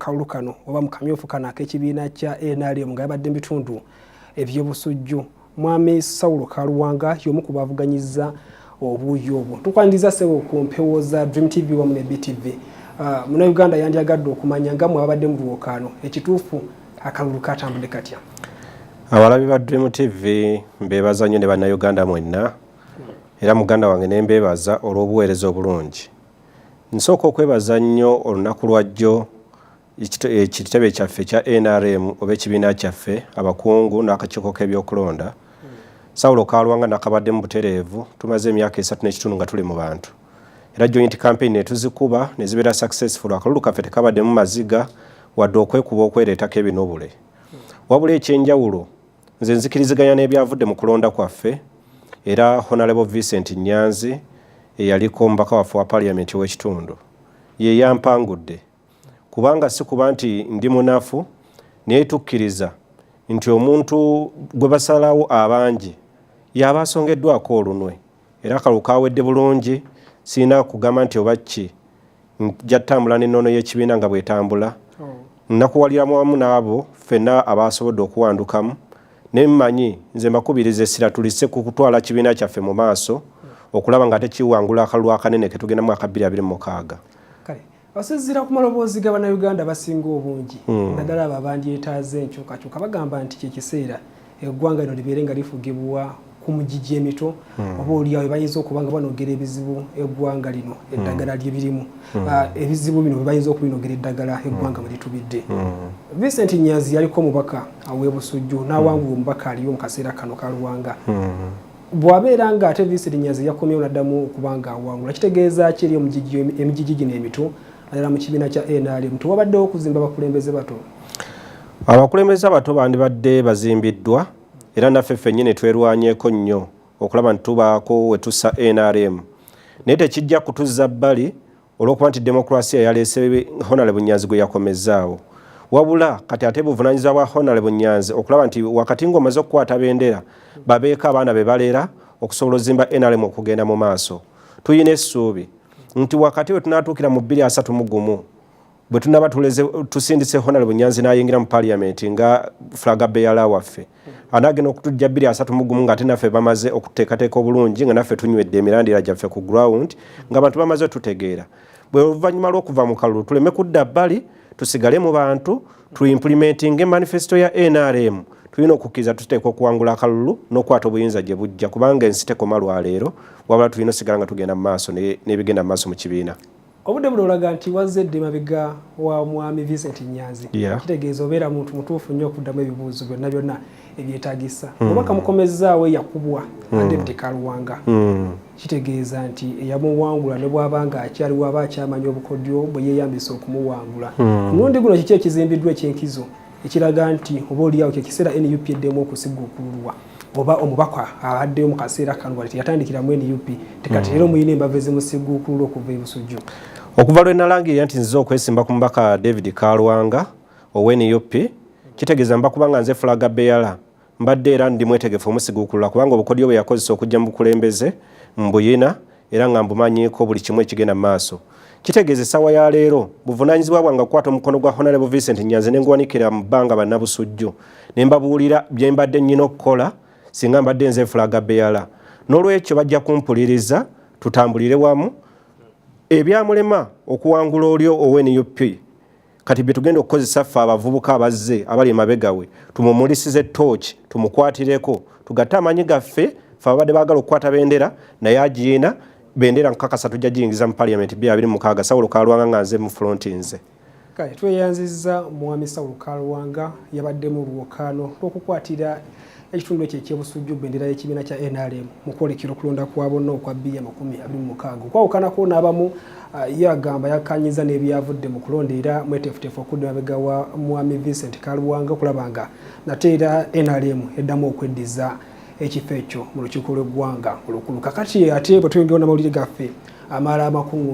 kalulu kano oba mu kamyufu kano ak'ekibiina kya NRM nga yabadde mu bitundu eby'obusujju. Mwami Saulo Kaluwanga y'omu ku bavuganyizza obuuyi obwo. Tukwaniriza ssebo ku mpewo za Dream TV wamu ne BTV. Munnayuganda yandyagadde okumanya nga mwe abadde mu lwokaano ekituufu akalulu katambudde katya. Abalabi ba Dream TV mbeebaza nnyo ne bannayuganda mwenna era muganda wange ne mbeebaza olw'obuweereza obulungi. Nsooka okwebaza nnyo olunaku lwajjo ekitebe kyaffe kya NRM oba ekibiina kyaffe abakungu n'akakiiko k'ebyokulonda Saulo Kaluwanga nakabadde mu butereevu tumaze emyaka 3 n'ekitundu nga tuli mu bantu era joint campaign netuzikuba ne zibeera successful. Akalulu kaffe tekabadde mu maziga wadde okwekuba okwereetako ebinobule wabula ekyenjawulo nze nzikiriziganya n'ebyavudde mu kulonda kwaffe era Honorable Vincent Nyanzi eyaliko omubaka waffe wa parliament w'ekitundu ye yampangudde kubanga si kuba nti ndi munafu naye tukkiriza nti omuntu gwe basalawo abangi yaba asongeddwako olunwe era akalulu kawedde bulungi sirina kugamba nti oba ki nja ttambula n'ennono y'ekibiina nga bwetambula nnakuwaliramu wamu n'abo ffenna abasobodde okuwandukamu ne mmanyi nze mbakubiriza essira tulise ku kutwala kibiina kyaffe mu maaso okulaba nga tekiwangula akalulu akanene ke tugendamu aka 2026. Basizira ku maloboozi ga bannayuganda basinga obungi naddala abo abandyetaaze enkyukakyuka bagamba nti kyekiseera eggwanga lino libeere nga lifugibwa ku mugigi emito oba oliawo bayinza okuba nga banogera ebizibu eggwanga lino eddagala lye birimu ebizibu bino bayinza okubinogera eddagala eggwanga mwe litubidde. Vincent Nyanzi yaliko omubaka aw'ebusujju n'awangula omubaka aliyo mu kaseera kano Kaluwanga. Bw'abeera nga ate Vincent Nyanzi yakomyewo n'addamu okuba nga awangula kitegeeza ki eri emigigi gino emito naddala mu kibiina kya NRM tewabaddewo okuzimba abakulembeze bato? Abakulembeze abato bandibadde bazimbiddwa era naffe ffennyini twerwanyeeko nnyo okulaba nti tubaako we tussa NRM naye tekijja kutuzza bbali olw'okuba nti demokrasiya yaleese Honorable Nyanzi gwe yakomezzaawo wabula kati ate buvunaanyizibwa bwa Honorable Nyanzi okulaba nti wakati ng'omaze okukwata bendera babeeko abaana be balera okusobola ozimba NRM okugenda mu maaso. Tuyina essuubi nti wakati we tunaatuukira mu 2031 bwe tunaba tusindise Honorable Nyanzi n'ayingira mu parliament nga flaga bearer waffe anaagenda okutujja 2031 ng'ate naffe bamaze okuteekateeka obulungi nga naffe tunywedde emirandira gyaffe ku ground ng'abantu bamaze tutegeera bwe oluvannyuma lw'okuva mu kalulu tuleme kudda bbali tusigale mu bantu tu-implementing manifesto ya NRM tulina okukkiriza tuteeka okuwangula akalulu n'okwata obuyinza gye bujja kubanga ensi tekoma lwaleero wabula tulina osigala nga tugenda mu maaso n'ebigenda mu maaso mu kibiina. Obudde buno olaga nti wazedde mabega wa mwami Vincent Nyanzi kitegeeza obeera muntu mutuufu nnyo okuddamu ebibuuzo byonna byonna ebyetaagisa obaka mukomezzaawo yakubwa David Kaluwanga kitegeeza nti eyamuwangula ne bw'abanga akyaliwo aba akyamanya obukodyo bwe yeeyambisa okumuwangula ku mulundi guno kiki ekizimbiddwa ekyenkizo ekiraga nti oba oliawo kyekiseera NUP eddemu okusigguukululwa oba omubaka abaddeyo mu kaseera kano bwati yatandikiramu NUP tekati leero muyina embava ezimusigguukululwa okuva ebusujju. Okuva lwe nalangirira nti nziza okwesimba ku mubaka David Kaluwanga owe NUP kitegeeza mba kubanga nze flaga bearer mbadde era ndi mwetegefu omusiguukulula kubanga obukodyo bwe yakozesa okujja mu bukulembeze mbuyina era nga mbumanyiiko buli kimu ekigenda mu maaso. Kitegeeza essaawa ya leero buvunaanyizibwa bwange okukwata omukono gwa Honorable Vincent Nyanzi ne nguwanikira mu bbanga bannabusujju ne mbabuulira bye mbadde nnyina okukola singa mbadde nze flaga bearer n'olwekyo bajja kumpuliriza tutambulire wamu ebyamulema okuwangula olyo owe NUP kati bye tugenda okukozesa ffe abavubuka abazze abali emabega we tumumulisize torch tumukwatireko tugatte amanyi gaffe ffe abadde baagala okukwata bendera naye agiina bendera nkakasa tujja giyingiza mu parliament 2026 Saulo Kaluwanga nga nze mu front nze. Kale tweyanzizza mwami Saulo Kaluwanga yabadde mu lwokaano lw'okukwatira ekitundu ekyo ekyebusujju bendera y'ekibiina kya NRM mu kwolekera okulonda kwa bonna okwa 2026 okwawukanako n'abamu yagamba yakanyiza n'ebyavudde mu kulonda era mweteefuteefu okudda mabega wa mwami Vincent Kaluwanga okulaba nga nate era NRM eddamu okweddiza ekifo ekyo mu lukiiko lw'eggwanga olukulu. Kakati ate bwe twongerawo n'amawulire gaffe amala amakungu